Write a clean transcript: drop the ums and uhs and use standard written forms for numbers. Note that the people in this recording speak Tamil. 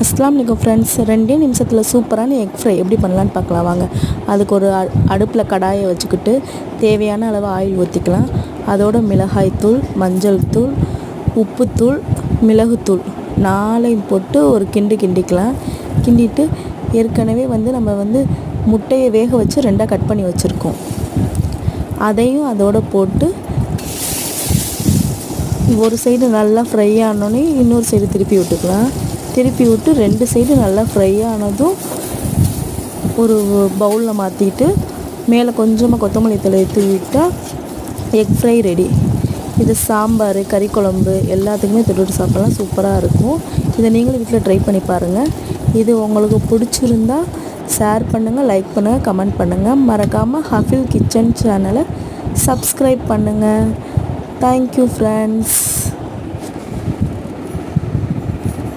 அஸ்ஸலாமு அலைக்கும் ஃப்ரெண்ட்ஸ், 2 நிமிஷத்தில் சூப்பரான எக் ஃப்ரை எப்படி பண்ணலான்னு பார்க்கலாம் வாங்க. அதுக்கு ஒரு அடுப்பில் கடாயை வச்சுக்கிட்டு தேவையான அளவு ஆயில் ஊற்றிக்கலாம். அதோட மிளகாய்த்தூள், மஞ்சள் தூள், உப்புத்தூள், மிளகுத்தூள் 4ஐயும் போட்டு ஒரு கிண்டிக்கலாம். கிண்டிட்டு ஏற்கனவே நம்ம முட்டையை வேக வச்சு 2ஆக கட் பண்ணி வச்சுருக்கோம். அதையும் அதோடு போட்டு ஒரு சைடு நல்லா ஃப்ரை ஆனோடனே இன்னொரு சைடு திருப்பி விட்டுக்கலாம். திருப்பி விட்டு 2 சைடு நல்லா ஃப்ரை ஆனதும் ஒரு பவுலில் மாற்றிட்டு மேலே கொஞ்சமாக கொத்தமல்லி தழை தூவிட்டால் எக் ஃப்ரை ரெடி. இது சாம்பார், கறி குழம்பு எல்லாத்துக்குமே தொட்டுட்டு சாப்பிட்லாம், சூப்பராக இருக்கும். இதை நீங்களும் வீட்டில் ட்ரை பண்ணி பாருங்கள். இது உங்களுக்கு பிடிச்சிருந்தா ஷேர் பண்ணுங்கள், லைக் பண்ணுங்கள், கமெண்ட் பண்ணுங்கள். மறக்காமல் ஹஃபில் கிச்சன் சேனலை சப்ஸ்கிரைப் பண்ணுங்கள். Thank you friends.